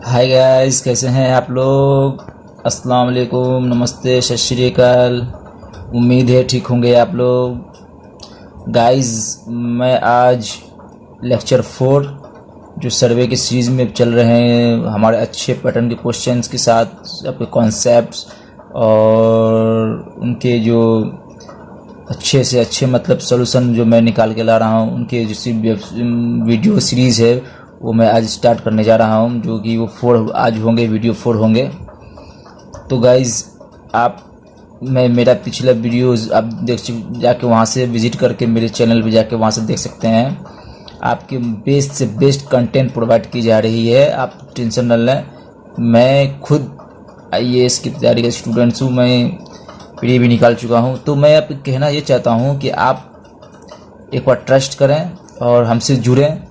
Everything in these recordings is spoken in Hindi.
हाय गाइस, कैसे हैं आप लोग। अस्सलाम वालेकुम, नमस्ते, सत श्री अकाल। उम्मीद है ठीक होंगे आप लोग। गाइस, मैं आज लेक्चर 4 जो सर्वे की सीरीज़ में चल रहे हैं, हमारे अच्छे पैटर्न के क्वेश्चंस के साथ आपके कॉन्सेप्ट्स और उनके जो अच्छे से अच्छे मतलब सॉल्यूशन जो मैं निकाल के ला रहा हूँ, उनके जो वीडियो सीरीज़ है वो मैं आज स्टार्ट करने जा रहा हूँ, जो कि वो 4 आज होंगे, वीडियो 4 होंगे। तो गाइज़, मैं मेरा पिछला वीडियोज़ आप जाके वहाँ से विज़िट करके मेरे चैनल पे जाके वहाँ से देख सकते हैं। आपके बेस्ट से बेस्ट कंटेंट प्रोवाइड की जा रही है, आप टेंशन न लें। मैं खुद IAS की तैयारी का स्टूडेंट्स हूँ, मैं प्री भी निकाल चुका हूँ। तो मैं आप कहना ये चाहता हूँ कि आप एक बार ट्रस्ट करें और हमसे जुड़ें,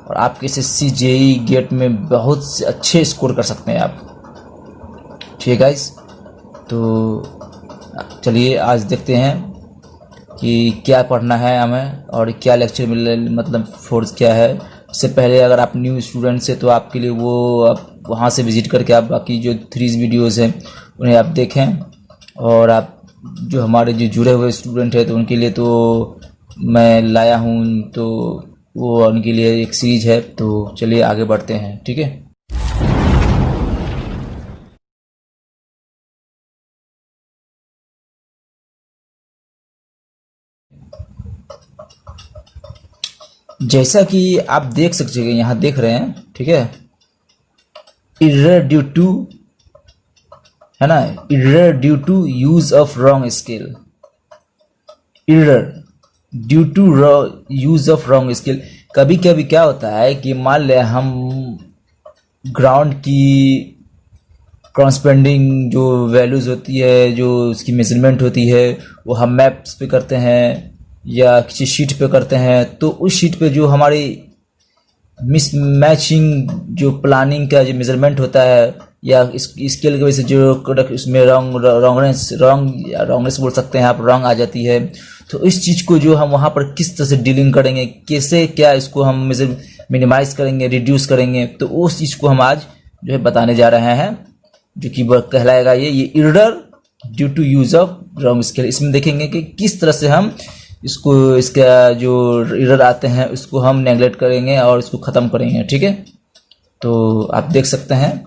और आपके SSC JEE गेट में बहुत से अच्छे स्कोर कर सकते हैं आप। ठीक है गाइस, तो चलिए आज देखते हैं कि क्या पढ़ना है हमें और क्या लेक्चर मतलब फोर्स क्या है। इससे पहले अगर आप न्यू स्टूडेंट्स हैं तो आपके लिए वो आप वहाँ से विज़िट करके आप बाकी जो 3 वीडियोज़ हैं उन्हें आप देखें। और आप जो हमारे जो जुड़े हुए स्टूडेंट हैं तो उनके लिए तो मैं लाया हूँ, तो वो उनके लिए एक सीरीज है। तो चलिए आगे बढ़ते हैं, ठीक है। जैसा कि आप देख सकते हैं, यहाँ देख रहे हैं, ठीक है। एरर ड्यू टू, है ना, error due to use of wrong scale. Error due to use of wrong scale. कभी कभी क्या होता है कि मान लें हम ग्राउंड की क्रॉसपेंडिंग जो वैल्यूज़ होती है, जो उसकी मेजरमेंट होती है, वो हम मैप्स पे करते हैं या किसी शीट पे करते हैं। तो उस शीट पे जो हमारी मिस मैचिंग जो प्लानिंग का जो मेजरमेंट होता है या इस स्केल की वजह से जो इसमें रॉन्गनेस बोल सकते हैं आप, रॉन्ग आ जाती है। तो इस चीज़ को जो हम वहाँ पर किस तरह से डीलिंग करेंगे, कैसे क्या इसको हम मिनिमाइज करेंगे, रिड्यूस करेंगे, तो उस चीज़ को हम आज जो है बताने जा रहे हैं, जो कि कहलाएगा ये error due to use of wrong scale. इसमें देखेंगे कि किस तरह से हम इसको, इसका जो एरर आते हैं उसको हम नेगलेक्ट करेंगे और इसको ख़त्म करेंगे, ठीक है। तो आप देख सकते हैं,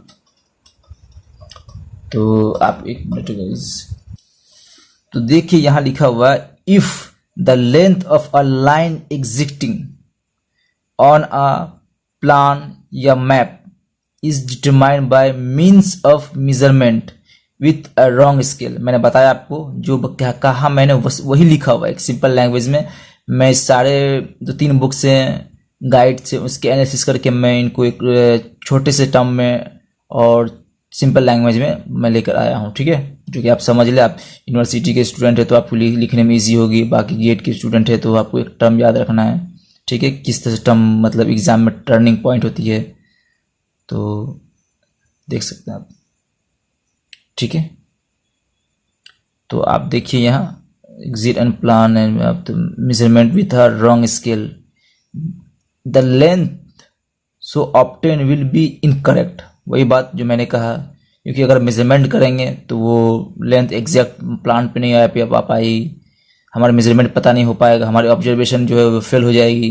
तो आप एक मिनट गाइस, तो देखिए यहाँ लिखा हुआ है, if the length of a line existing on a plan या map is determined by means of measurement with a wrong scale. मैंने बताया आपको, जो क्या कहा मैंने वही लिखा हुआ है एक सिंपल लैंग्वेज में। मैं सारे 2-3 बुक से, गाइड से उसके एनालिसिस करके मैं इनको एक छोटे से टर्म में और सिंपल लैंग्वेज में मैं लेकर आया हूँ, ठीक है, जो कि आप समझ ले। आप यूनिवर्सिटी के स्टूडेंट है तो आपको लिखने में ईजी होगी, बाकी गेट के स्टूडेंट है तो आपको एक टर्म याद रखना है, ठीक है, किस तरह से टर्म मतलब एग्जाम में टर्निंग पॉइंट होती है। तो देख सकते हैं आप, ठीक है। तो आप देखिए यहाँ exit and plan and measurement with a wrong scale, the length so obtain will be incorrect. वही बात जो मैंने कहा, क्योंकि अगर मेजरमेंट करेंगे तो वो लेंथ एग्जैक्ट प्लान पे नहीं आ पाई, हमारा मेजरमेंट पता नहीं हो पाएगा, हमारी ऑब्जर्वेशन जो है वो फेल हो जाएगी,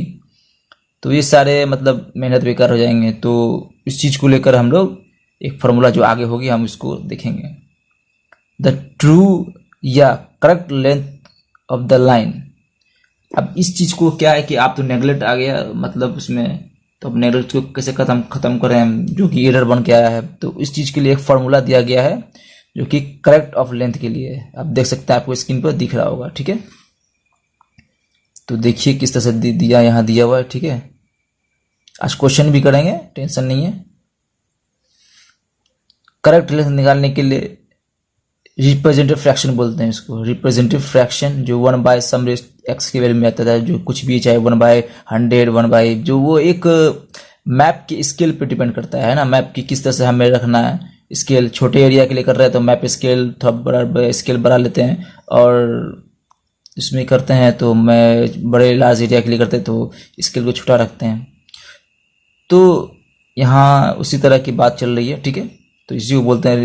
तो ये सारे मतलब मेहनत बेकार हो जाएंगे। तो इस चीज़ को लेकर हम लोग एक फार्मूला जो आगे होगी हम इसको देखेंगे। द ट्रू या correct length of the line. अब इस चीज़ को क्या है कि आप तो नेगलेक्ट आ गया मतलब उसमें, तो अब नेगलेक्ट को कैसे ख़त्म करें हम, जो कि एरर बन के आया है। तो इस चीज़ के लिए एक फार्मूला दिया गया है जो कि करेक्ट ऑफ लेंथ के लिए है। आप देख सकते हैं, आपको स्क्रीन पर दिख रहा होगा, ठीक है। तो देखिए किस तरह से दिया, यहाँ दिया हुआ है, ठीक है। आज क्वेश्चन भी करेंगे, टेंशन नहीं है। करेक्ट लेंथ निकालने के लिए रिप्रेजेंटेटिव फ्रैक्शन बोलते हैं इसको। रिप्रेजेंटेटिव फ्रैक्शन जो 1/सम एक्स के वैल्यू में आता है, जो कुछ भी, चाहे 1/100, 1 जो वो एक मैप के स्केल पे डिपेंड करता है ना, मैप की किस तरह से हमें रखना है। स्केल छोटे एरिया के लिए कर रहे हैं तो मैप स्केल थोड़ा बड़ा स्केल बढ़ा लेते हैं, और इसमें करते हैं तो मैं बड़े लार्ज एरिया के लिए करते हैं तो स्केल को छोटा रखते हैं। तो यहाँ उसी तरह की बात चल रही है, ठीक है। तो इसी को बोलते हैं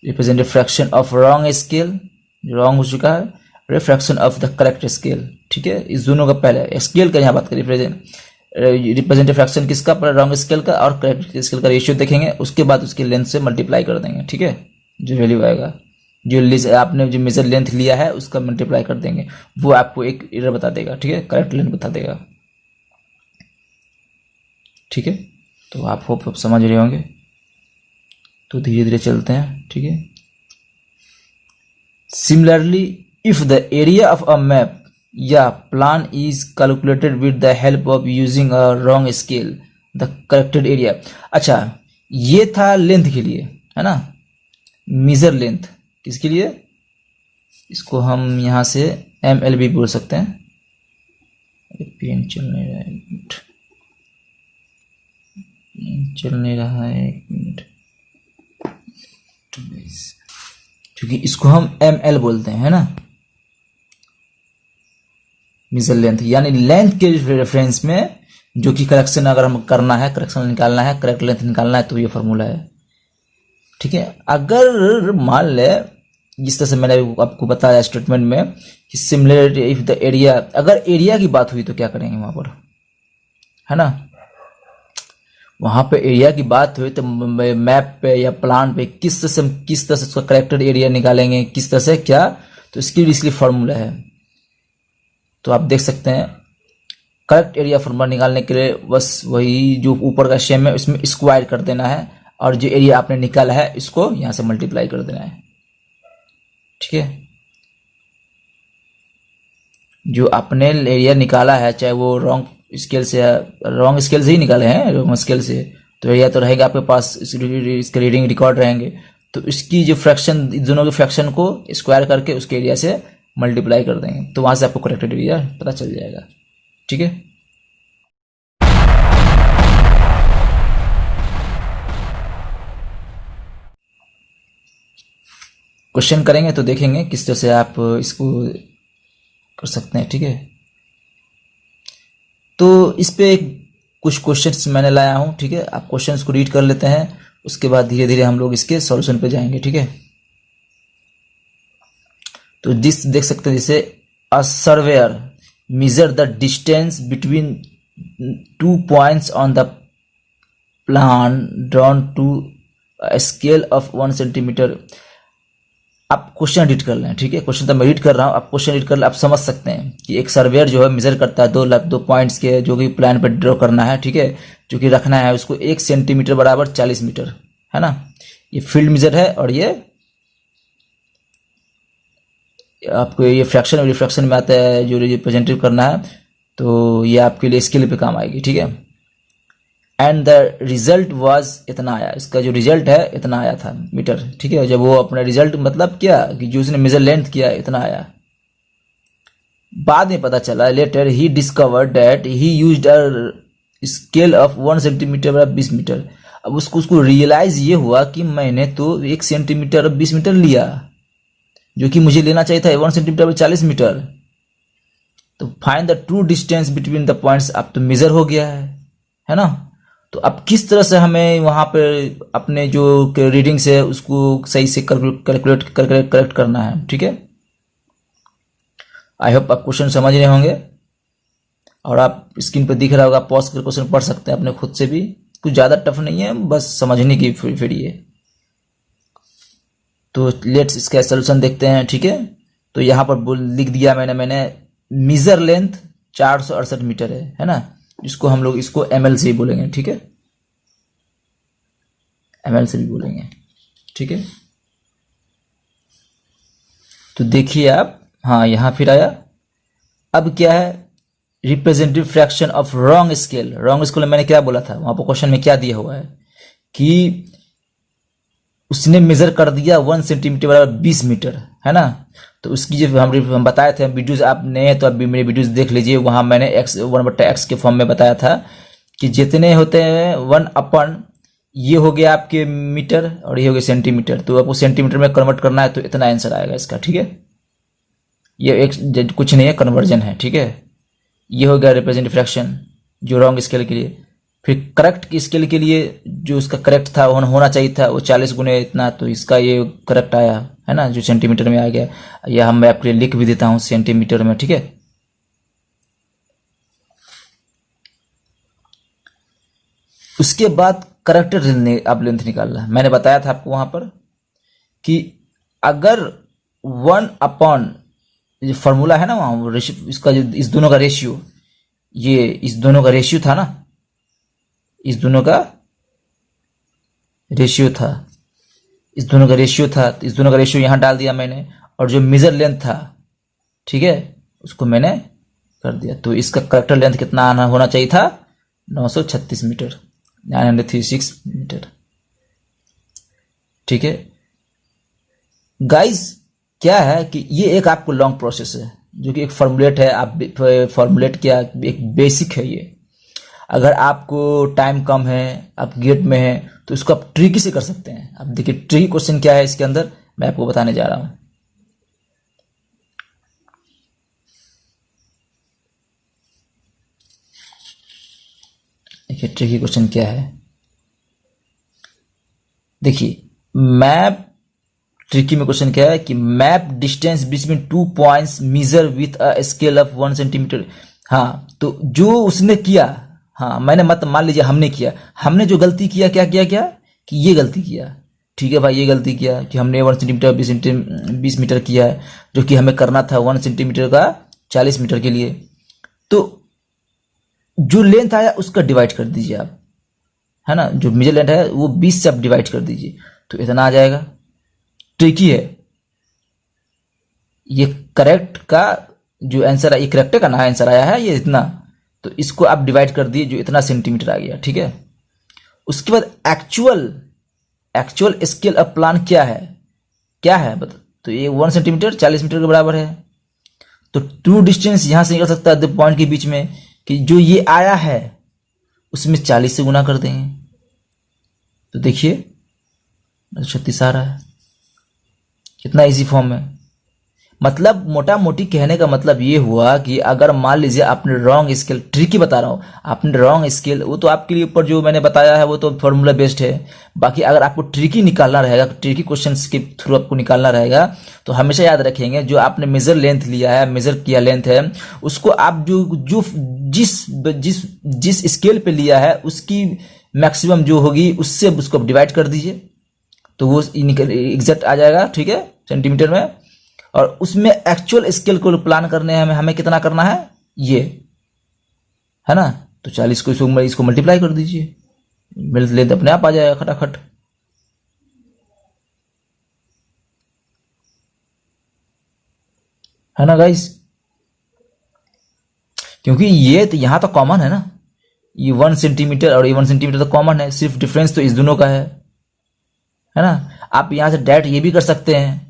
representative fraction of wrong scale, wrong हो चुका है, refraction of the correct scale, ठीक है। इस दोनों का पहले स्केल का यहाँ बात करें, रिप्रेजेंटेटिव फ्रैक्शन किसका, रॉन्ग स्केल का, और करेक्ट स्केल का रेशियो देखेंगे, उसके बाद उसके लेंथ से मल्टीप्लाई कर देंगे, ठीक है। जो वैल्यू आएगा, जो आपने जो मेजर लेंथ लिया है उसका मल्टीप्लाई कर देंगे, वो आपको एक एरर बता देगा, ठीक है, करेक्ट लेंथ बता देगा, ठीक है। तो आप होप समझ रहे होंगे। तो धीरे धीरे चलते हैं, ठीक है। Similarly if the area of a map या plan is calculated with the help of using a wrong scale, the corrected area. अच्छा, ये था लेंथ के लिए, है ना, मेजर लेंथ। किसके लिए? इसको हम यहाँ से ML भी बोल सकते हैं। पेन चल नहीं रहा है, एक मिनट, चल नहीं रहा है, एक मिनट, क्योंकि इसको हम ML बोलते हैं, है ना, मेजर लेंथ, यानी लेंथ के रेफरेंस में जो कि करेक्शन अगर हम करना है, करेक्शन निकालना है, करेक्ट लेंथ निकालना है, तो ये फॉर्मूला है, ठीक है। अगर मान ले जिस तरह से मैंने आपको बताया स्टेटमेंट में कि सिमिलरिटी इफ द एरिया, अगर एरिया की बात हुई तो क्या करेंगे वहां पर, है ना, वहां पे एरिया की बात हुई तो मैप पे या प्लान पे किस तरह से उसका करेक्टेड एरिया निकालेंगे, किस तरह से क्या, तो इसकी फॉर्मूला है। तो आप देख सकते हैं करेक्ट एरिया फॉर्मूला निकालने के लिए बस वही जो ऊपर का शेम है उसमें स्क्वायर कर देना है, और जो एरिया आपने निकाला है इसको यहां से मल्टीप्लाई कर देना है, ठीक है। जो आपने एरिया निकाला है, चाहे वो रॉन्ग स्केल से ही निकाले हैं, रॉन्ग स्केल से, तो एरिया तो रहेगा आपके पास, इसके रीडिंग रिकॉर्ड रहेंगे, तो इसकी जो फ्रैक्शन, दोनों के फ्रैक्शन को स्क्वायर करके उसके एरिया से मल्टीप्लाई कर देंगे, तो वहां से आपको करेक्टेड एरिया पता चल जाएगा, ठीक है। क्वेश्चन करेंगे तो देखेंगे किस तरह से आप इसको कर सकते हैं, ठीक है। तो इस पे कुछ क्वेश्चंस मैंने लाया हूं, ठीक है। आप क्वेश्चंस को रीड कर लेते हैं, उसके बाद धीरे धीरे हम लोग इसके सॉल्यूशन पे जाएंगे, ठीक है। तो दिस देख सकते हैं, जैसे अ surveyor measure the distance between 2 points on the plan drawn to a scale of 1 centimeter। आप क्वेश्चन रीड कर लें, ठीक है। क्वेश्चन तो मैं रीड कर रहा हूँ, आप क्वेश्चन रीड कर ले, आप समझ सकते हैं कि एक सर्वेयर जो है मेजर करता है दो पॉइंट्स के, जो कि प्लान पर ड्रॉ करना है, ठीक है, जो कि रखना है उसको 1 सेंटीमीटर बराबर 40 मीटर, है ना। ये फील्ड मेजर है, और ये आपको ये फ्रैक्शन और रिफ्रैक्शन में आता है, जो रिप्रेजेंटेटिव करना है, तो ये आपके लिए स्केल पे काम आएगी, ठीक है। एंड द रिजल्ट वाज इतना आया, इसका जो रिजल्ट है इतना आया था मीटर, ठीक है। जब वो अपना रिजल्ट मतलब क्या कि जो उसने मेजर लेंथ किया इतना आया। बाद में पता चला, later he discovered that he used a scale of 1 centimetre बराबर 20 मीटर। अब उसको रियलाइज ये हुआ कि मैंने तो 1 सेंटीमीटर और 20 मीटर लिया, जो कि मुझे लेना चाहिए था 1 सेंटीमीटर और 40 मीटर। तो find the true distance between the points, अब तो मेजर हो गया है ना। तो अब किस तरह से हमें वहां पे अपने जो रीडिंग से उसको सही से करेक्ट करना है, ठीक है। आई होप आप क्वेश्चन समझ रहे होंगे, और आप स्क्रीन पर दिख रहा होगा, पॉज कर क्वेश्चन पढ़ सकते हैं अपने खुद से भी, कुछ ज्यादा टफ नहीं है, बस समझने की फिर ये। तो लेट्स इसका सॉल्यूशन देखते हैं, ठीक है। तो यहाँ पर लिख दिया मैंने मेजर लेंथ 468 मीटर है ना, जिसको हम लोग इसको ML से ही बोलेंगे, ठीक है, ML से भी बोलेंगे, ठीक है। तो देखिए आप, हाँ यहाँ फिर आया। अब क्या है, representative fraction of wrong scale. Wrong scale में मैंने क्या बोला था, वहां पर क्वेश्चन में क्या दिया हुआ है कि उसने मेजर कर दिया 1 सेंटीमीटर बराबर 20 मीटर, है ना। तो उसकी जो हम बताए थे वीडियोज, आप नए तो आप भी मेरे वीडियोज देख लीजिए, वहां मैंने 1/x के फॉर्म में बताया था कि जितने होते हैं 1/, ये हो गया आपके मीटर और ये हो गया सेंटीमीटर, तो आपको सेंटीमीटर में कन्वर्ट करना है, तो इतना आंसर आएगा इसका, ठीक है। ये एक कुछ नहीं है, कन्वर्जन है, ठीक है। ये हो गया रिप्रेजेंटेटिव फ्रैक्शन जो रॉन्ग स्केल के लिए। फिर करेक्ट की स्केल के लिए जो उसका करेक्ट था होना चाहिए था वो 40 गुने इतना, तो इसका ये करेक्ट आया है ना, जो सेंटीमीटर में आ गया। या हम मैं आपके लिए लिख भी देता हूँ सेंटीमीटर में, ठीक है। उसके बाद करेक्ट आप लेंथ निकालना है। मैंने बताया था आपको वहां पर कि अगर 1/, ये फॉर्मूला है ना वहां, इसका जो इस दोनों का रेशियो, ये इस दोनों का रेशियो था ना, इस दोनों का रेशियो था, इस दोनों का रेशियो था, तो इस दोनों का रेशियो यहां डाल दिया मैंने, और जो मेजर लेंथ था, ठीक है, उसको मैंने कर दिया। तो इसका करेक्टर लेंथ कितना आना होना चाहिए था, 936 मीटर, 936 मीटर, ठीक है गाइस। क्या है कि ये एक आपको लॉन्ग प्रोसेस है, जो कि एक फॉर्मुलेट है, आप फॉर्मुलेट क्या, एक बेसिक है ये। अगर आपको टाइम कम है, आप गेट में है, तो इसको आप ट्रिकी से कर सकते हैं। अब देखिए ट्रिकी क्वेश्चन क्या है इसके अंदर, मैं आपको बताने जा रहा हूं। देखिए ट्रिकी क्वेश्चन क्या है, देखिए मैप ट्रिकी में क्वेश्चन क्या है कि map distance between 2 points measure with a scale of 1 centimetre. हाँ, तो जो उसने किया, हाँ मैंने मत मान लीजिए हमने किया, हमने जो गलती किया, क्या किया, क्या कि ये गलती किया, ठीक है भाई, ये गलती किया कि हमने 1 सेंटीमीटर 20 मीटर किया है, जो कि हमें करना था 1 सेंटीमीटर का 40 मीटर के लिए। तो जो लेंथ आया उसका डिवाइड कर दीजिए आप, है ना, जो मेजर लेंथ है वो 20 से आप डिवाइड कर दीजिए, तो इतना आ जाएगा। ट्रिकी है ये, करेक्ट का जो आंसर है, ये करेक्ट का ना आंसर आया है ये इतना, तो इसको आप डिवाइड कर दिए, जो इतना सेंटीमीटर आ गया, ठीक है। उसके बाद एक्चुअल स्केल ऑफ प्लान क्या है, क्या है बता, तो ये 1 सेंटीमीटर 40 मीटर के बराबर है। तो ट्रू डिस्टेंस यहां से निकल सकता है दो पॉइंट के बीच में, कि जो ये आया है उसमें 40 से गुना कर देंगे, तो देखिए 36 आ रहा है, कितना इजी फॉर्म है। मतलब मोटा मोटी कहने का मतलब ये हुआ कि अगर मान लीजिए आपने रॉन्ग स्केल, ट्रिकी बता रहा हूं, आपने रॉन्ग स्केल, वो तो आपके लिए ऊपर जो मैंने बताया है वो तो फॉर्मूला बेस्ड है। बाकी अगर आपको ट्रिकी निकालना रहेगा, ट्रिकी क्वेश्चंस के थ्रू आपको निकालना रहेगा, तो हमेशा याद रखेंगे जो आपने मेजर लेंथ लिया है, मेजर किया लेंथ है, उसको आप जो जो जिस जिस जिस स्केल पे लिया है उसकी मैक्सिमम जो होगी उससे उसको डिवाइड कर दीजिए, तो वो एग्जैक्ट आ जाएगा, ठीक है, सेंटीमीटर में। और उसमें एक्चुअल स्केल को प्लान करने हैं हमें कितना करना है, ये है ना, तो 40 को इसको मल्टीप्लाई कर दीजिए, लेंथ अपने आप आ जाएगा खटाखट। है ना गाइस, क्योंकि ये तो यहां तो कॉमन है ना, ये 1 सेंटीमीटर और ये 1 सेंटीमीटर तो कॉमन है, सिर्फ डिफरेंस तो इस दोनों का है ना। आप यहां से डायरेक्ट ये भी कर सकते हैं,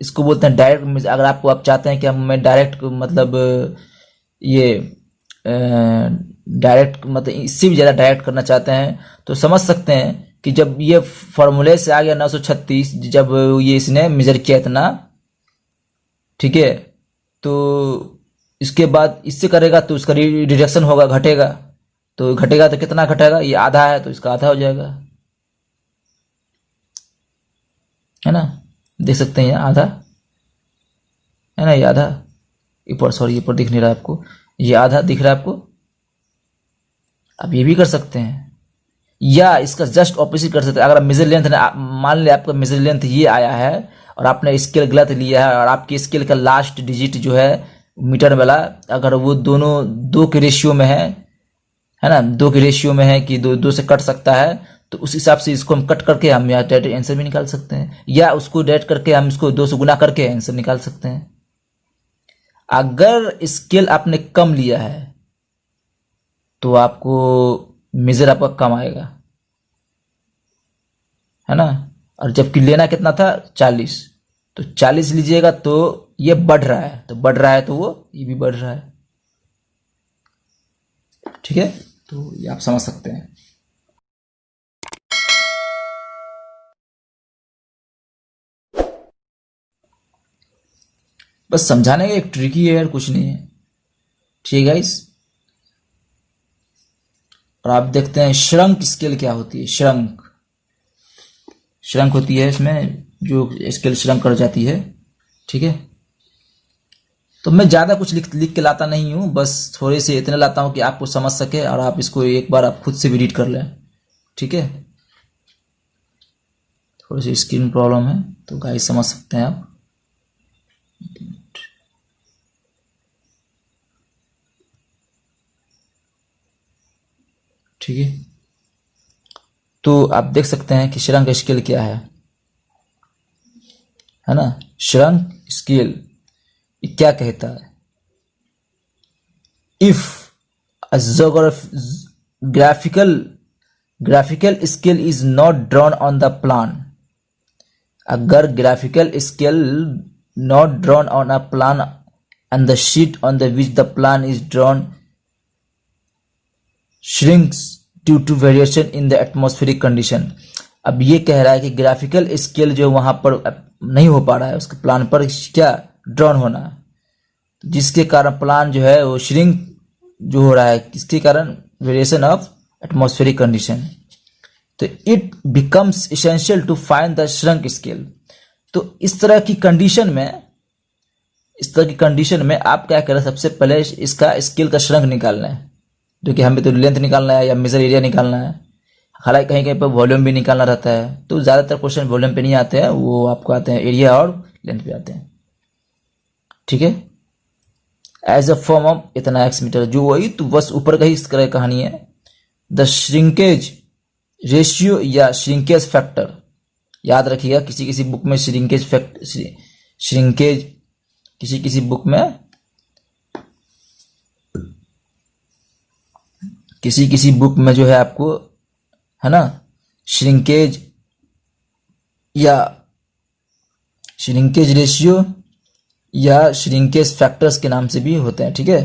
इसको बोलते हैं डायरेक्ट। अगर आपको आप चाहते हैं कि मैं डायरेक्ट मतलब ये डायरेक्ट मतलब इससे भी ज़्यादा डायरेक्ट करना चाहते हैं, तो समझ सकते हैं कि जब ये फॉर्मूले से आ गया 936, जब ये इसने मेजर किया इतना, ठीक है, तो इसके बाद इससे करेगा तो उसका रिडक्शन होगा, घटेगा, तो घटेगा तो कितना घटेगा, ये आधा है तो इसका आधा हो जाएगा, है ना, देख सकते हैं ये आधा है ना, ये आधा ऊपर, सॉरी ऊपर दिख नहीं रहा आपको, ये आधा दिख रहा है आपको। आप ये भी कर सकते हैं, या इसका जस्ट ऑपोजिट कर सकते हैं। अगर मेजर लेंथ, मान लिया आपका मेजर लेंथ ये आया है और आपने स्केल गलत लिया है, और आपके स्केल का लास्ट डिजिट जो है मीटर वाला, अगर वो दोनों 2 के रेशियो में है ना, 2 के रेशियो में है कि 2 से कट सकता है, तो उस हिसाब से इसको हम कट करके हम यहाँ डायरेक्ट आंसर भी निकाल सकते हैं, या उसको डायरेक्ट करके हम इसको 2 से गुना करके आंसर निकाल सकते हैं। अगर स्केल आपने कम लिया है तो आपको मेजर आपका कम आएगा, है ना, और जबकि लेना कितना था 40, तो 40 लीजिएगा तो ये बढ़ रहा है, तो बढ़ रहा है तो वो ये भी बढ़ रहा है, ठीक है, तो ये आप समझ सकते हैं। बस समझाने का एक ट्रिक ही है यार, कुछ नहीं है, ठीक है गाइस। और आप देखते हैं श्रंक स्केल क्या होती है। श्रंक होती है इसमें जो स्केल श्रंक कर जाती है, ठीक है। तो मैं ज़्यादा कुछ लिख के लाता नहीं हूँ, बस थोड़े से इतने लाता हूँ कि आपको समझ सके और आप इसको एक बार आप खुद से भी रीड कर लें, ठीक है। थोड़ी सी स्क्रीन प्रॉब्लम है तो गाइस समझ सकते हैं आप। ठीक है, तो आप देख सकते हैं कि श्रंक स्केल क्या है ना। श्रंक स्केल क्या कहता है, if a graphical scale is not drawn on the plan, अगर graphical scale not drawn on a plan and the sheet on the which the plan is drawn shrinks due to variation in the atmospheric condition. अब ये कह रहा है कि ग्राफिकल स्केल जो वहां पर नहीं हो पा रहा है, उसके प्लान पर क्या ड्रॉन होना है, जिसके कारण प्लान जो है वो श्रिंक जो हो रहा है, किसके कारण, वेरिएशन ऑफ एटमॉस्फेरिक कंडीशन। तो it becomes essential to find the shrunk scale. तो इस तरह की कंडीशन में आप क्या करें, सबसे पहले इसका स्केल का श्रंक निकालना है, जो कि हमें तो लेंथ निकालना है या मेजर एरिया निकालना है। हालांकि कहीं कहीं पर वॉल्यूम भी निकालना रहता है, तो ज़्यादातर क्वेश्चन वॉल्यूम पे नहीं आते हैं, वो आपको आते हैं एरिया और लेंथ पे आते हैं, ठीक है। एज अ फॉर्म ऑफ इतना एक्स मीटर, जो वही तो बस ऊपर का ही इस तरह कहानी है। द श्रिंकेज रेशियो या श्रिंकेज फैक्टर, याद रखिएगा, किसी बुक में श्रिंकेज किसी बुक में, किसी बुक में जो है आपको, है ना, श्रिंकेज या श्रिंकेज रेशियो या श्रिंकेज फैक्टर्स के नाम से भी होते हैं, ठीक है।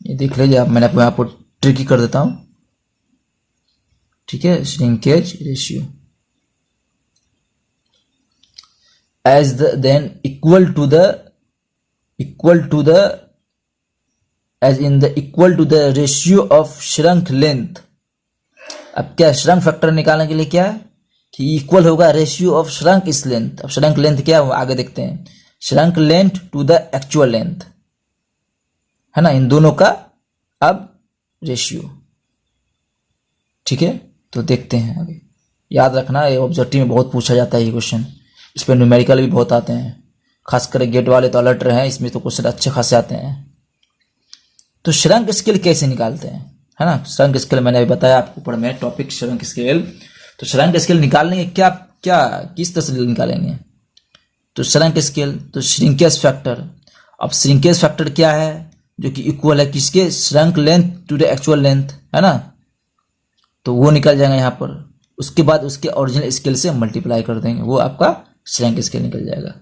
ये देख लीजिए आप, मैंने आपको यहाँ पर ट्रिकी कर देता हूँ, ठीक है। Shrinkage ratio as the then equal to the as in the equal to the ratio of shrunk length. अब क्या श्रंक फैक्टर निकालने के लिए क्या है कि इक्वल होगा रेशियो ऑफ श्रंक इस लेंथ। अब श्रंक लेंथ क्या है आगे देखते हैं, shrunk length to the actual length, है ना, इन दोनों का अब रेशियो, ठीक है। तो देखते हैं आगे, याद रखना ये ऑब्जेक्टिव में बहुत पूछा जाता है ये क्वेश्चन, इस पर न्यूमेरिकल भी बहुत आते हैं, खासकर गेट वाले तो अलर्ट रहे हैं, इसमें तो क्वेश्चन अच्छे खासे आते हैं। तो श्रंक स्केल कैसे निकालते हैं, है ना। श्रंक स्केल मैंने अभी बताया आपको ऊपर में टॉपिक श्रंक स्केल। तो श्रंक स्केल निकालने के क्या किस तरह से निकालेंगे, तो श्रंक स्केल तो श्रिंकेज फैक्टर। अब श्रिंकेज फैक्टर क्या है, जो कि इक्वल है किसके, shrunk length to the actual length, है ना। तो वो निकल जाएगा यहाँ पर, उसके बाद उसके ओरिजिनल स्केल से मल्टीप्लाई कर देंगे, वो आपका श्रंक स्केल निकल जाएगा।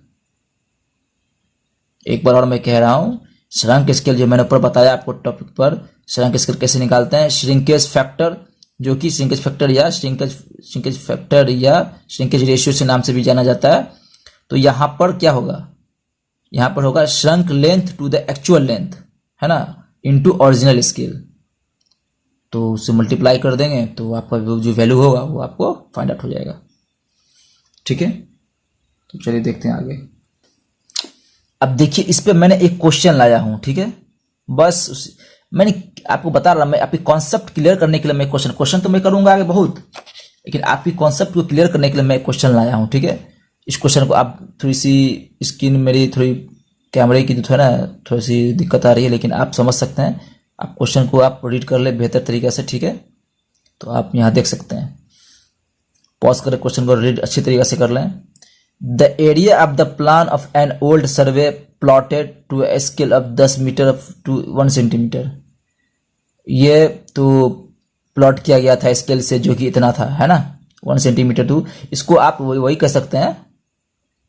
एक बार और मैं कह रहा हूं, श्रंक स्केल जो मैंने ऊपर बताया आपको टॉपिक पर, श्रंक स्केल कैसे निकालते हैं, श्रिंकेज फैक्टर, जो कि श्रिंकेज फैक्टर या श्रिंकेज रेशियो से नाम से भी जाना जाता है। तो यहाँ पर क्या होगा, यहाँ पर होगा shrunk length to the actual length, है ना, इनटू ओरिजिनल स्केल। तो उससे मल्टीप्लाई कर देंगे तो आपका जो वैल्यू होगा वो आपको फाइंड आउट हो जाएगा, ठीक है। तो चलिए देखते हैं आगे। अब देखिए इस पे मैंने एक क्वेश्चन लाया हूं, ठीक है। बस मैंने आपको बता रहा, मैं आपकी कॉन्सेप्ट क्लियर करने के लिए मैं क्वेश्चन तो मैं करूंगा आगे बहुत, लेकिन आपकी कॉन्सेप्ट को क्लियर करने के लिए मैं क्वेश्चन लाया हूं, ठीक है। इस क्वेश्चन को आप थोड़ी सी स्क्रीन मेरी थोड़ी कैमरे की जो है ना थोड़ी सी दिक्कत आ रही है, लेकिन आप समझ सकते हैं, आप क्वेश्चन को आप रीड कर ले बेहतर तरीके से, ठीक है। तो आप यहाँ देख सकते हैं, पॉज कर क्वेश्चन को रीड अच्छी तरीके से कर लें। The area of the plan of an old survey plotted to a scale of 10 metre to 1 centimetre. ये तो प्लॉट किया गया था स्केल से जो कि इतना था, है ना, 1 सेंटीमीटर टू, इसको आप वही कह सकते हैं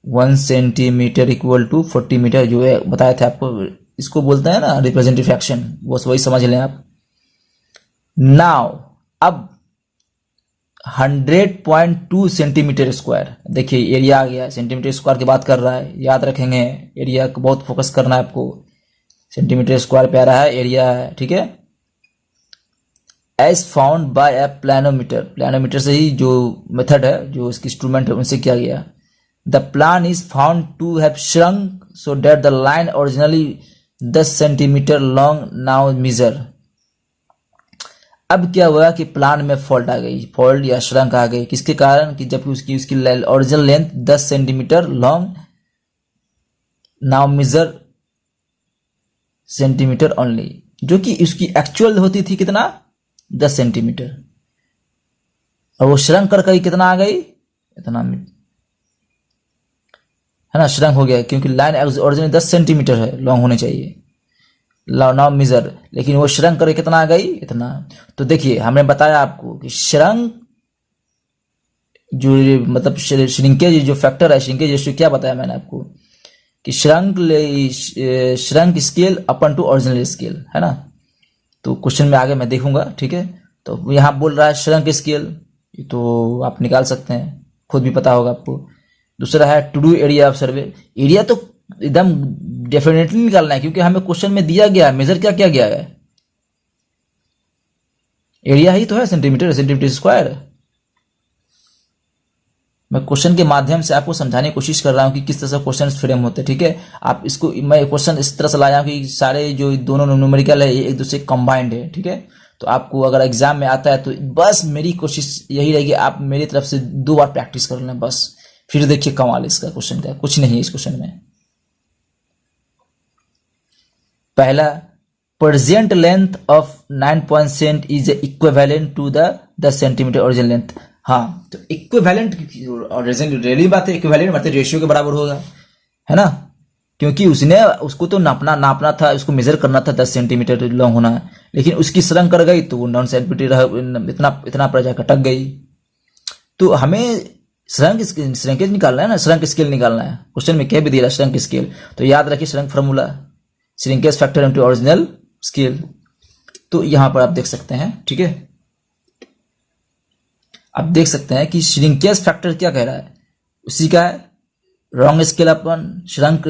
1 सेंटीमीटर इक्वल टू 40 मीटर, जो है बताया था आपको, इसको बोलते हैं ना रिप्रेजेंटेटिव फ्रैक्शन, बस वही समझ लें आप। नाउ अब 100.2 सेंटीमीटर स्क्वायर, देखिए एरिया आ गया, सेंटीमीटर स्क्वायर की बात कर रहा है, याद रखेंगे एरिया को बहुत फोकस करना है आपको, सेंटीमीटर स्क्वायर पे आ रहा है, एरिया है, ठीक है। एज फाउंड बाय ए प्लानोमीटर, प्लानोमीटर से ही जो मेथड है, जो इसकी इंस्ट्रूमेंट है, उनसे किया गया। The plan is found to have shrunk so that the line originally 10 centimetre long now measure. अब क्या हुआ कि प्लान में फॉल्ट आ गई, फॉल्ट या श्रंक आ गई, किसके कारण कि जबकि उसकी original length 10 centimetre long, now measure centimetre only, जो कि उसकी एक्चुअल होती थी कितना 10 सेंटीमीटर, और वो श्रंक कर गई कितना आ गई इतना, है ना, श्रंक हो गया क्योंकि लाइन ओरिजिनल 10 सेंटीमीटर है लॉन्ग होने चाहिए, नाउ मेजर, लेकिन वो श्रंक करके कितना आ गई इतना। तो देखिए हमने बताया आपको कि श्रंक जो मतलब श्रिंकेज जो फैक्टर है, श्रिंकेज रेशियो क्या बताया मैंने आपको कि shrunk scale upon to original scale, है ना। तो क्वेश्चन में आगे मैं देखूंगा, ठीक है। तो यहाँ बोल रहा है श्रंक स्केल, तो आप निकाल सकते हैं, खुद भी पता होगा आपको। दूसरा है to do area of survey, area तो एकदम डेफिनेटली निकालना है क्योंकि हमें क्वेश्चन में दिया गया है, मेजर क्या किया गया है, एरिया ही तो है, सेंटीमीटर, सेंटीमीटर स्क्वायर। मैं क्वेश्चन के माध्यम से आपको समझाने की कोशिश कर रहा हूं कि किस तरह से क्वेश्चन फ्रेम होते हैं, ठीक है। आप इसको, मैं क्वेश्चन इस तरह से लाया हूं कि सारे जो दोनों न्यूमेरिकल है एक दूसरे कंबाइंड है, ठीक है। तो आपको अगर एग्जाम में आता है तो बस मेरी कोशिश यही रहेगी, आप मेरी तरफ से 2 बार प्रैक्टिस कर लें बस, फिर देखिए कमाल इसका क्वेश्चन का, कुछ नहीं है इस क्वेश्चन में। पहला, present length of 9 point cent is equivalent to the 10 centimetre original length. हाँ, तो इक्विवेलेंट और रियली बात है, इक्विवेलेंट मतलब रेशियो के बराबर होगा, है ना, क्योंकि उसको तो नापना था, उसको मेजर करना था 10 सेंटीमीटर लॉन्ग होना है, लेकिन उसकी श्रंक कर गई तो 9 सेंटीमीटर इतना पर जाकर अटक गई। तो हमें श्रंकेज निकालना है ना, श्रंक स्केल निकालना है, क्वेश्चन में क्या भी दिया श्रंक स्केल, तो याद रखिए shrunk formula shrinkage factor into original scale. तो यहां पर आप देख सकते हैं, ठीक है, आप देख सकते हैं कि श्रिंकेज फैक्टर क्या कह रहा है, उसी का है रॉन्ग स्केल अपन श्रंक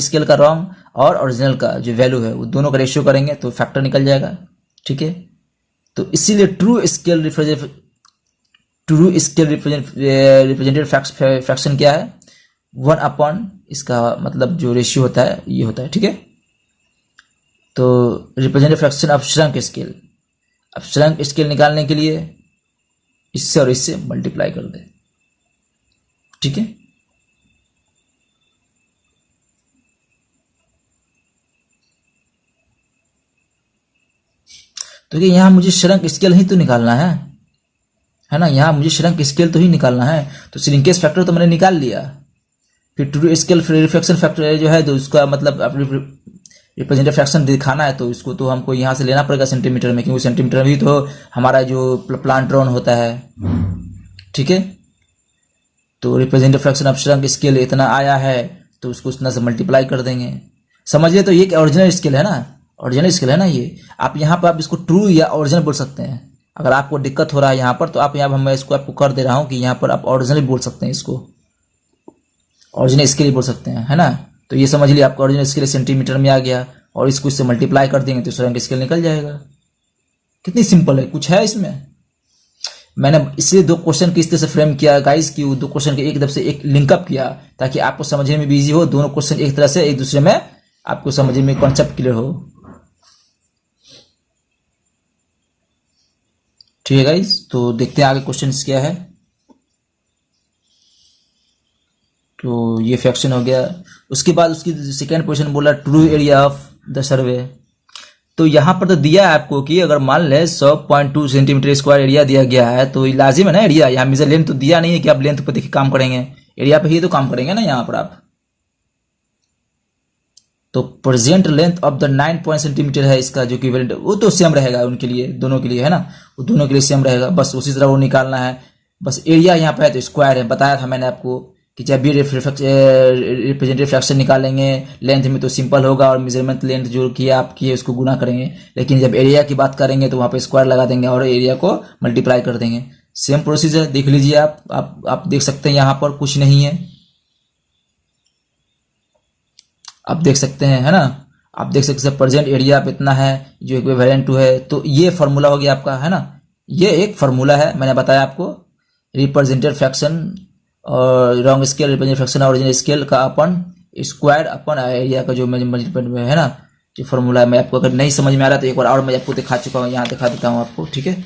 स्केल का रॉन्ग और ओरिजिनल का जो वैल्यू है वो दोनों का रेशियो करेंगे तो फैक्टर निकल जाएगा, ठीक है। तो इसीलिए ट्रू स्केल रिप्रेजेंटेड फ्रैक्शन क्या है, 1 अपॉन इसका मतलब जो रेशियो होता है ये होता है, ठीक है। तो represented fraction of shrunk scale, अब श्रंक स्केल निकालने के लिए इससे और इससे मल्टीप्लाई कर दे, ठीक है। तो कि यहां मुझे श्रंक स्केल ही तो निकालना है ना, यहां मुझे श्रंक स्केल तो ही निकालना है, तो श्रिंकेज फैक्टर तो मैंने निकाल लिया, फिर टू स्केल रिफ्लेक्शन फैक्टर जो है तो उसका मतलब रिप्रेजेंटेटिव फ्रैक्शन दिखाना है तो इसको तो हमको यहाँ से लेना पड़ेगा सेंटीमीटर में, क्योंकि सेंटीमीटर में ही तो हमारा जो प्लांट ड्रोन होता है, ठीक है। तो representative fraction of shrunk scale इतना आया है तो उसको उतना से मल्टीप्लाई कर देंगे, समझिए। तो ये ओरिजिनल स्केल है ना, ओरिजिनल स्केल है ना ये, आप यहाँ पर आप इसको ट्रू या ओरिजिनल बोल सकते हैं। अगर आपको दिक्कत हो रहा है यहाँ पर तो आप यहाँ मैं इसको आपको कर दे रहा हूँ कि यहाँ पर आप ओरिजिनल बोल सकते हैं, इसको ओरिजिनल स्केल बोल सकते हैं, है ना। तो ये समझ लिया आपका ओरिजिनल स्केल सेंटीमीटर में आ गया और इसको इससे मल्टीप्लाई कर देंगे तो श्रंक स्केल निकल जाएगा। कितनी सिंपल है, कुछ है इसमें। मैंने इसलिए 2 क्वेश्चन किस तरह से फ्रेम किया गाइस कि 2 क्वेश्चन के एक तरफ से एक लिंकअप किया ताकि आपको समझने में भी इजी हो, दोनों क्वेश्चन एक तरह से एक दूसरे में आपको समझने में कॉन्सेप्ट क्लियर हो, ठीक है गाइस। तो देखते हैं आगे क्वेश्चन क्या है। तो ये फ्रैक्शन हो गया, उसके बाद उसकी सेकेंड क्वेश्चन बोला true area of the survey. तो यहाँ पर तो दिया है आपको कि अगर मान ले 100.2 सेंटीमीटर स्क्वायर एरिया दिया गया है तो लाजिम है ना एरिया, यहाँ मेजर लेंथ तो दिया नहीं है कि आप लेंथ पर देखिए काम करेंगे, एरिया पे ही तो काम करेंगे ना यहाँ पर आप। तो present length of the 9 point centimetre है इसका जो इक्विवेलेंट, वो तो सेम रहेगा उनके लिए, दोनों के लिए, है ना, वो दोनों के लिए सेम रहेगा, बस उसी तरह वो निकालना है। बस एरिया यहाँ पे है तो स्क्वायर है, बताया था मैंने आपको कि जब भी रिप्रेजेंटेटिव फ्रैक्शन निकालेंगे लेंथ में तो सिंपल होगा और मेजरमेंट लेंथ जो किया आप किए उसको गुना करेंगे, लेकिन जब एरिया की बात करेंगे तो वहाँ पे स्क्वायर लगा देंगे और एरिया को मल्टीप्लाई कर देंगे। सेम प्रोसीजर देख लीजिए आप देख सकते हैं, यहाँ पर कुछ नहीं है, आप देख सकते हैं, है ना। आप देख सकते हैं प्रेजेंट एरिया आप इतना है जो इक्विवेलेंट टू है। तो ये फार्मूला हो गया आपका, है ना, ये एक फार्मूला है, मैंने बताया आपको, रिप्रेजेंटेड फ्रैक्शन और wrong scale represented fraction original scale का अपन स्क्वायर अपन एरिया का जो मेजरमेंट में है ना, जो फार्मूला है। मैं आपको अगर नहीं समझ में आ रहा तो एक बार और मैं आपको दिखा चुका हूँ, यहाँ दिखा देता हूँ आपको, ठीक है।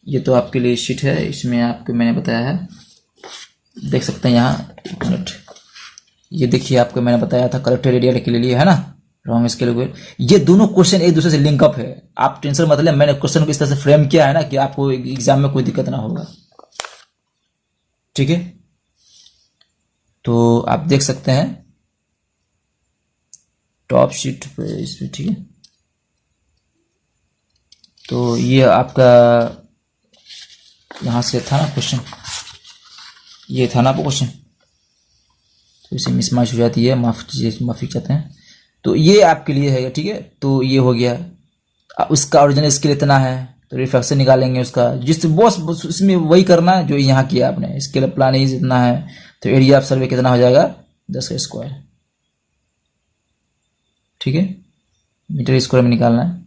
ये तो आपके लिए शीट है, इसमें आपको मैंने बताया है, देख सकते हैं यहाँ, एक मिनट, ये देखिए आपको मैंने बताया था करेक्टेड एरिया के लिए, है ना, रॉन्ग स्केल। ये दोनों क्वेश्चन एक दूसरे से लिंकअप है, आप टेंशन मत लें, मैंने क्वेश्चन को इस तरह से फ्रेम किया है ना कि आपको एग्जाम में कोई दिक्कत ना होगा, ठीक है। तो आप देख सकते हैं टॉप शीट पे इसमें, ठीक है। तो ये आपका यहाँ से था ना क्वेश्चन, ये था ना क्वेश्चन, तो इसे मिसमैच हो जाती है, माफी चाहते हैं। तो ये आपके लिए है, ठीक है। तो ये हो गया, उसका ओरिजिनल स्केल इतना है तो रिफ्रैक्शन निकालेंगे उसका, जिस बॉस इसमें वही करना है जो यहाँ किया आपने, स्केल प्लान इतना है तो एरिया ऑफ सर्वे कितना हो जाएगा 10 का स्क्वायर, ठीक है, मीटर स्क्वायर में निकालना है।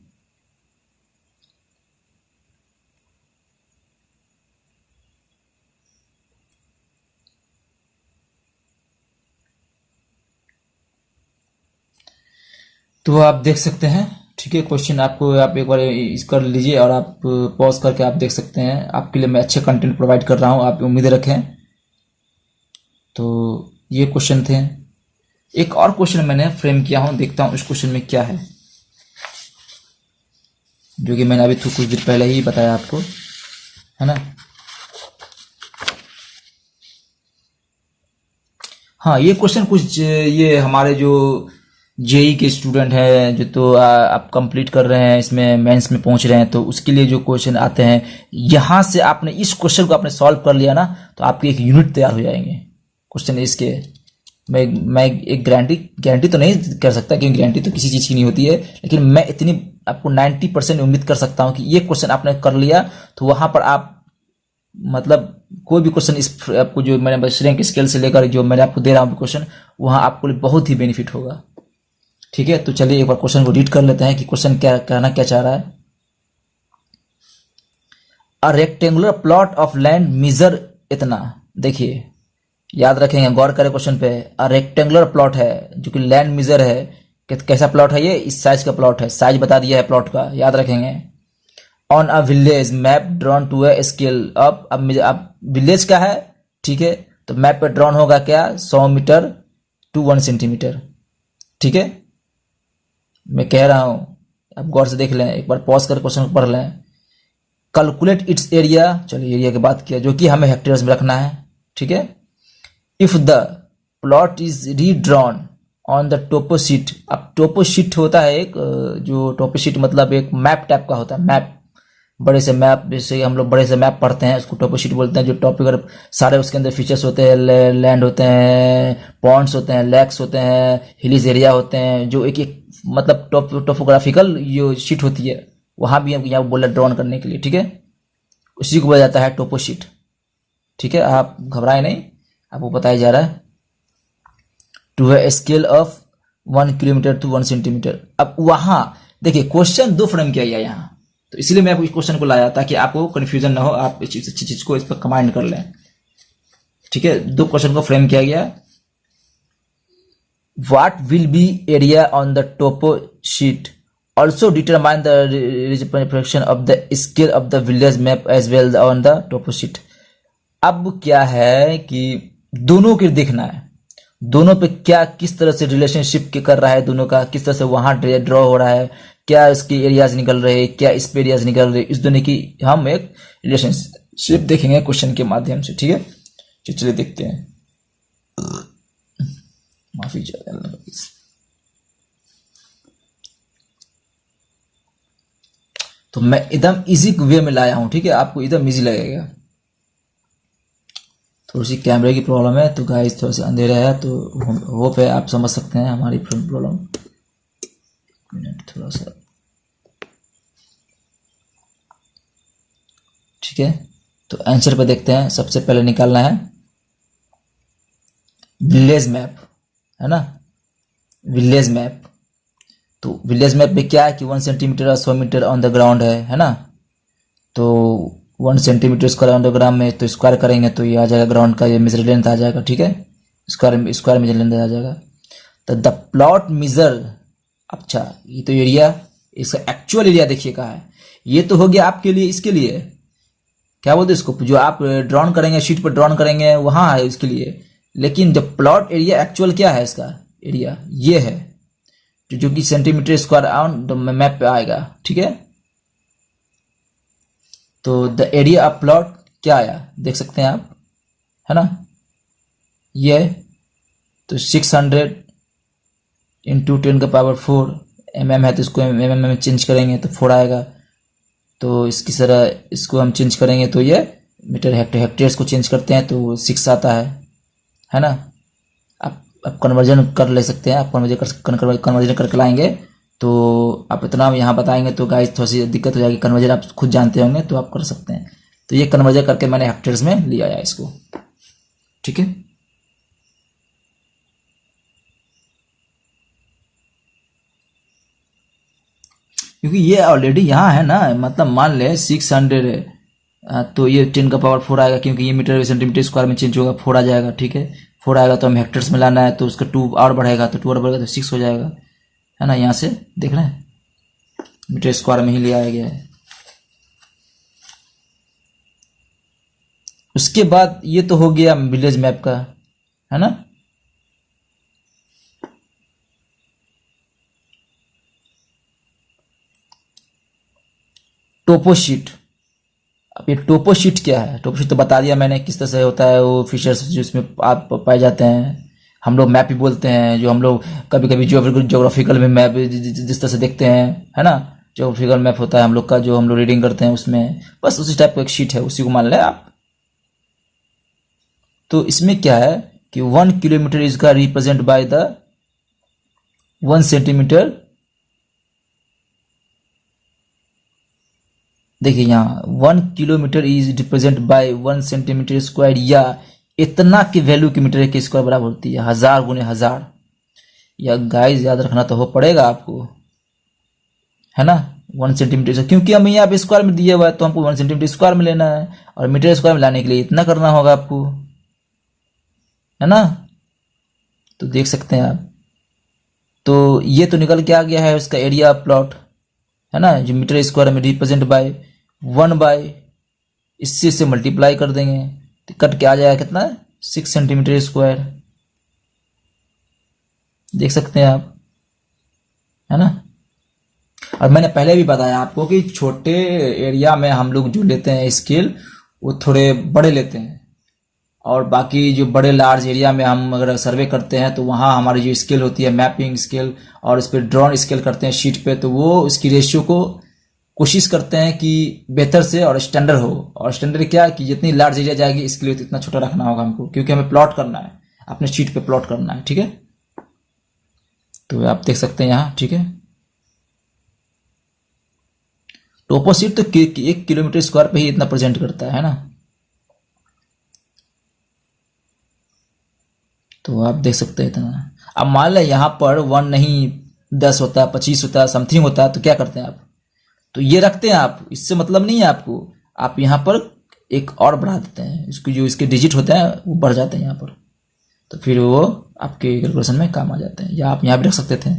तो आप देख सकते हैं, ठीक है, क्वेश्चन आपको आप एक बार इस कर लीजिए और आप पॉज करके आप देख सकते हैं। आपके लिए मैं अच्छे कंटेंट प्रोवाइड कर रहा हूं, आप उम्मीद रखें। तो ये क्वेश्चन थे, एक और क्वेश्चन मैंने फ्रेम किया हूं, देखता हूं इस क्वेश्चन में क्या है, जो कि मैंने अभी कुछ देर पहले ही बताया आपको, है ना। हाँ, ये क्वेश्चन कुछ ये हमारे जो जेई के स्टूडेंट हैं जो, तो आप कंप्लीट कर रहे हैं, इसमें मेंस में पहुंच रहे हैं, तो उसके लिए जो क्वेश्चन आते हैं, यहाँ से आपने इस क्वेश्चन को आपने सॉल्व कर लिया ना तो आपके एक यूनिट तैयार हो जाएंगे क्वेश्चन इसके। मैं एक गारंटी तो नहीं कर सकता, क्योंकि गारंटी तो किसी चीज़ की नहीं होती है, लेकिन मैं इतनी आपको 90% उम्मीद कर सकता हूँ कि ये क्वेश्चन आपने कर लिया तो वहाँ पर आप मतलब कोई भी क्वेश्चन इस आपको जो मैंने श्रेंक स्केल से लेकर जो मैंने आपको दे रहा हूँ क्वेश्चन, वहाँ आपको बहुत ही बेनिफिट होगा, ठीक है। तो चलिए एक बार क्वेश्चन को रीड कर लेते हैं कि क्वेश्चन क्या कहना क्या चाह रहा है। A rectangular plot of land measure इतना, देखिए याद रखेंगे, गौर करें क्वेश्चन पे। अ रेक्टेंगुलर प्लॉट है जो कि लैंड मेजर है, कैसा प्लॉट है ये, इस साइज का प्लॉट है, साइज बता दिया है प्लॉट का, याद रखेंगे। On a village map drawn to a scale of, अब विलेज का है, ठीक है, तो मैप पे ड्रॉन होगा क्या 100 मीटर टू 1 सेंटीमीटर, ठीक है। मैं कह रहा हूं, आप गौर से देख लें, एक बार पॉज कर क्वेश्चन पढ़ लें। कैलकुलेट इट्स एरिया, चलिए एरिया की बात किया जो कि हमें हेक्टेयर्स में रखना है, ठीक है। If the plot is redrawn on the topo sheet, अब टोपो शीट होता है एक, जो टोपो शीट मतलब एक मैप टाइप का होता है, मैप, बड़े से मैप, जैसे हम लोग बड़े से मैप पढ़ते हैं उसको टोपो शीट बोलते हैं, जो टॉपिक सारे उसके अंदर फीचर्स होते हैं, लैंड होते हैं, पॉन्ड्स होते हैं, लेक्स होते हैं, हिलीज एरिया होते हैं, जो एक एक मतलब टोपोग्राफिकल जो शीट होती है, वहां भी हम यहाँ बोला ड्रॉन करने के लिए, ठीक है, उसी को बोला जाता है टोपो शीट, ठीक है। आप घबराए नहीं, आपको बताया जा रहा है to a scale of 1 kilometre to 1 centimetre. अब वहां देखिए क्वेश्चन दो फ्रेम किया गया यहाँ, तो इसलिए मैं आपको इस क्वेश्चन को लाया ताकि आपको कंफ्यूजन ना हो, आप इस चीज को इस पर कमांड कर लें, ठीक है। दो क्वेश्चन को फ्रेम किया गया। What will be area on the topo sheet, also determine the representation of the scale of the village map as well on the topo sheet. अब क्या है कि दोनों के देखना है, दोनों पे क्या किस तरह से रिलेशनशिप के कर रहा है, दोनों का किस तरह से वहां ड्रॉ हो रहा है, क्या इसके एरियाज निकल रहे हैं, क्या इस पे एरियाज निकल रहे हैं, इस दोनों की हम एक रिलेशनशिप देखेंगे क्वेश्चन के माध्यम से, ठीक है। चलिए देखते हैं, माफी चाहता। तो मैं एकदम इजी वे में लाया हूं, ठीक है, आपको एकदम इजी लगेगा। थोड़ी सी कैमरे की प्रॉब्लम है तो गाइस थोड़ा सा अंधेरा है, तो होप है आप समझ सकते हैं हमारी प्रॉब्लम। मिनट थोड़ा सा, ठीक है। तो आंसर पे देखते हैं, सबसे पहले निकालना है विलेज मैप, है ना, विलेज मैप, तो विलेज मैप में क्या है कि 1 सेंटीमीटर और 100 मीटर ऑन द ग्राउंड है ना। तो 1 centimetre square on the ground में तो स्क्वायर करेंगे तो ये आ जाएगा ग्राउंड का, ये मेजर लेंथ आ जाएगा, ठीक है, स्क्वायर मेजर लेंथ आ जाएगा। तो द प्लॉट मेजर, अच्छा ये तो एरिया, इसका एक्चुअल एरिया देखिए कहाँ है। ये तो हो गया आपके लिए, इसके लिए क्या बोलते हैं इसको, जो आप ड्रॉन करेंगे शीट पर ड्रॉन करेंगे वहां है इसके लिए। लेकिन जब प्लॉट एरिया एक्चुअल क्या है, इसका एरिया ये है, जो कि centimetre square on the map पे आएगा, ठीक है। तो द एरिया ऑफ प्लॉट क्या आया देख सकते हैं आप, है ना, ये तो 600 इंटू 10⁴ mm है, तो इसको mm में चेंज करेंगे तो 4 आएगा। तो इसकी तरह इसको हम चेंज करेंगे तो ये मीटर हेक्टेयर्स को चेंज करते हैं तो 6 आता है ना। आप कन्वर्जन कर ले सकते हैं, आप कन्वर्जन करके लाएंगे तो आप इतना यहाँ बताएंगे तो गाइस थोड़ी सी दिक्कत हो जाएगी, कन्वर्जन आप खुद जानते होंगे तो आप कर सकते हैं। तो ये कन्वर्जन करके मैंने हेक्टेयर्स में लिया है इसको, ठीक है। क्योंकि ये ऑलरेडी यहाँ है ना, मतलब मान ले 600 है तो ये 10⁴ आएगा, क्योंकि ये मीटर सेंटीमीटर स्क्वायर में चेंज होगा, 4 आ जाएगा, ठीक है। 4 आएगा तो हम हेक्टर्स में लाना है तो उसका 2 और बढ़ेगा, तो 2 और बढ़ेगा तो 6 हो जाएगा, है ना। यहाँ से देख रहे हैं मीटर स्क्वायर में ही लिया गया है। उसके बाद ये तो हो गया विलेज मैप का, है ना। टोपो शीट, अब ये टोपो शीट क्या है, टोपो शीट तो बता दिया मैंने किस तरह से होता है, वो फीचर्स जो इसमें आप पाए जाते हैं, हम लोग मैप ही बोलते हैं, जो हम लोग कभी कभी ज्योग्राफिकल में मैप जिस तरह से देखते हैं, है ना, ज्योग्राफिकल मैप होता है हम लोग का जो हम लोग रीडिंग करते हैं उसमें, बस उसी टाइप का एक शीट है, उसी को मान लें आप। तो इसमें क्या है कि 1 किलोमीटर इसका रिप्रेजेंट बाय द 1 सेंटीमीटर, देखिए यहाँ 1 kilometre is represent by 1 centimetre square, या इतना की वैल्यू की मीटर के स्क्वायर बराबर होती है 1000 गुने 1000। या गाइस याद रखना तो हो पड़ेगा आपको, है ना, 1 सेंटीमीटर से, क्योंकि हमें यहाँ पे स्क्वायर में दिया हुआ है तो हमको 1 सेंटीमीटर स्क्वायर में लेना है, और मीटर स्क्वायर में लाने के लिए इतना करना होगा आपको, है ना। तो देख सकते हैं आप, तो ये तो निकल के आ गया है उसका एरिया ऑफ प्लॉट, है ना, जो मीटर स्क्वायर में रिप्रेजेंट बाय 1 इससे मल्टीप्लाई कर देंगे तो कट के आ जाएगा कितना, 6 सेंटीमीटर स्क्वायर, देख सकते हैं आप, है ना। और मैंने पहले भी बताया आपको कि छोटे एरिया में हम लोग जो लेते हैं स्केल वो थोड़े बड़े लेते हैं, और बाकी जो बड़े लार्ज एरिया में हम अगर सर्वे करते हैं तो वहाँ हमारी जो स्केल होती है मैपिंग स्केल, और उस पर ड्रोन स्केल करते हैं शीट पे, तो वो उसकी रेशियो को कोशिश करते हैं कि बेहतर से और स्टैंडर्ड हो। और स्टैंडर्ड क्या कि जितनी लार्ज एरिया जाएगी इसके लिए इतना छोटा रखना होगा हमको, क्योंकि हमें प्लॉट करना है, अपने शीट पे प्लॉट करना है, ठीक है। तो आप देख सकते हैं यहाँ, ठीक है। टोपो शीट तो 1 किलोमीटर स्क्वायर पे ही इतना प्रेजेंट करता है ना। तो आप देख सकते हैं इतना। अब मान लें यहाँ पर 1 नहीं 10 होता है, 25 होता है, समथिंग होता है, तो क्या करते हैं आप, तो ये रखते हैं आप, इससे मतलब नहीं है आपको, आप यहाँ पर एक और बढ़ा देते हैं, इसको जो इसके डिजिट होते हैं वो बढ़ जाते हैं यहाँ पर, तो फिर वो आपके कैलकुलेशन में काम आ जाते हैं, या आप यहाँ भी रख सकते थे।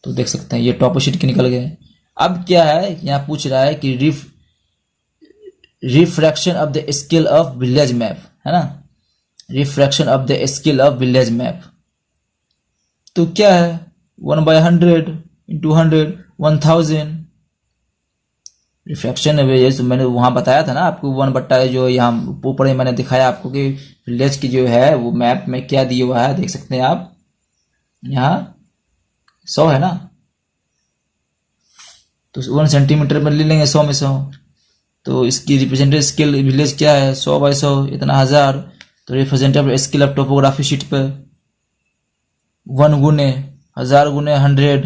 तो देख सकते हैं ये टॉप शीट के निकल गए। अब क्या है, यहाँ पूछ रहा है कि refraction of the scale of village map, है ना, refraction of the scale of village map. तो क्या है 1/100 इंटू 100 1000 रिफ्रैक्शन है, जैसे मैंने वहां बताया था ना आपको 1/, जो यहाँ ऊपर ही मैंने दिखाया आपको कि विलेज की जो है वो मैप में क्या दिया हुआ है, देख सकते हैं आप, यहाँ 100 है ना, तो 1 सेंटीमीटर में ले लेंगे 100 में 100, तो इसकी रिप्रेजेंटेटिव स्केल विलेज क्या है 100/100 इतना 1000, तो representative scale of topography sheet पर 1 गुने 1000 गुने 100,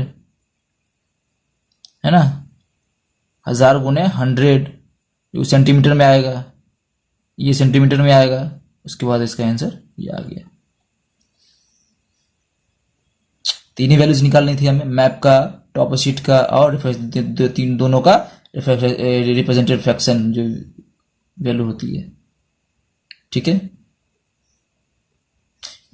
है ना, 1000 गुने 100 जो सेंटीमीटर में आएगा, ये सेंटीमीटर में आएगा, उसके बाद इसका आंसर ये आ गया। तीन ही वैल्यूज निकालनी थी हमें, मैप का, टॉप शीट का और दोनों का रिप्रेजेंटेटिव फ्रैक्शन जो वैल्यू होती है। ठीक है,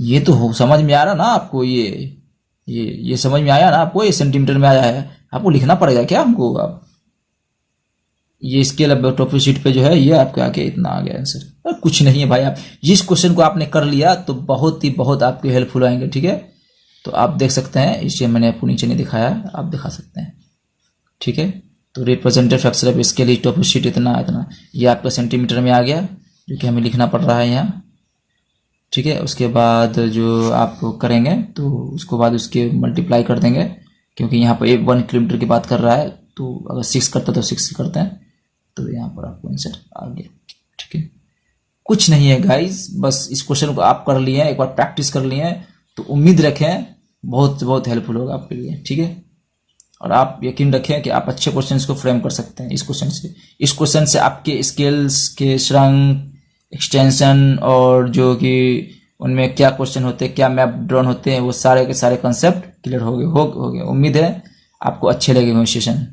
ये तो हो समझ में आ रहा ना आपको, ये समझ में आया ना आपको, ये सेंटीमीटर में आया है, आपको लिखना पड़ेगा क्या हमको? आप ये स्केल अब टॉप शीट पे जो है ये आपके आगे इतना आ गया आंसर। कुछ नहीं है भाई, आप जिस क्वेश्चन को आपने कर लिया तो बहुत ही बहुत आपके हेल्पफुल आएंगे। ठीक है, तो आप देख सकते हैं, इसलिए मैंने आपको नीचे नहीं दिखाया, आप दिखा सकते हैं। ठीक है, तो representative fraction of scale top sheet इतना इतना, ये आपका सेंटीमीटर में आ गया, जो कि हमें लिखना पड़ रहा है यहाँ। ठीक है, उसके बाद जो आप करेंगे तो उसको बाद उसके मल्टीप्लाई कर देंगे, क्योंकि यहाँ पर 1 किलोमीटर की बात कर रहा है, तो अगर 6 करता तो 6 करते हैं, तो यहाँ पर आपको आंसर आ गया। ठीक है, कुछ नहीं है गाइस, बस इस क्वेश्चन को आप कर लिए हैं, एक बार प्रैक्टिस कर लिए हैं, तो उम्मीद रखें बहुत बहुत हेल्पफुल होगा आपके लिए। ठीक है, और आप यकीन रखें कि आप अच्छे क्वेश्चंस को फ्रेम कर सकते हैं इस क्वेश्चन से। इस क्वेश्चन से आपके स्केल्स के श्रंक, एक्सटेंशन और जो कि उनमें क्या क्वेश्चन होते हैं, क्या मैप ड्रॉन होते हैं, वो सारे के सारे कंसेप्ट क्लियर हो गए। उम्मीद है आपको अच्छे लगे होंगे सेशन।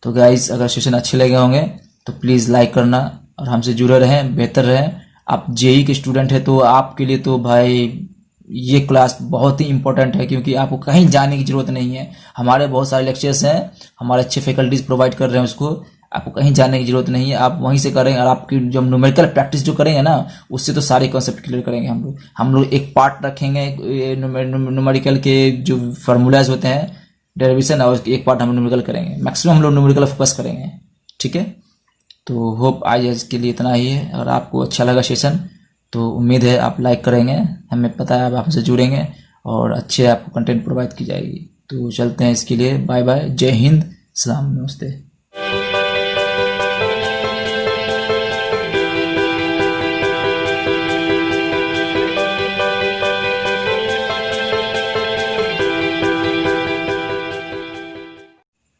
तो गाइज अगर सेशन अच्छे लगे होंगे तो प्लीज़ लाइक करना और हमसे जुड़े रहें, बेहतर रहें। आप जेई के स्टूडेंट हैं तो आपके लिए तो भाई ये क्लास बहुत ही इंपॉर्टेंट है, क्योंकि आपको कहीं जाने की ज़रूरत नहीं है। हमारे बहुत सारे लेक्चर्स हैं, हमारे अच्छे फैकल्टीज प्रोवाइड कर रहे हैं उसको, आपको कहीं जाने की ज़रूरत नहीं है, आप वहीं से करेंगे। और आपकी जब न्यूमेरिकल प्रैक्टिस जो करेंगे ना, उससे तो सारे कॉन्सेप्ट क्लियर करेंगे हम लोग एक पार्ट रखेंगे न्यूमेरिकल के जो फार्मूलाज होते हैं, डेरिवेशन, और एक पार्ट हम न्यूमेरिकल करेंगे। मैक्सिमम हम लोग न्यूमेरिकल फोकस करेंगे। ठीक है, तो होप आज के लिए इतना ही है, और आपको अच्छा लगा सेशन तो उम्मीद है आप लाइक करेंगे, हमें पता है आप हमसे जुड़ेंगे और अच्छे आपको कंटेंट प्रोवाइड की जाएगी। तो चलते हैं, इसके लिए बाय बाय, जय हिंद, सलाम, नमस्ते।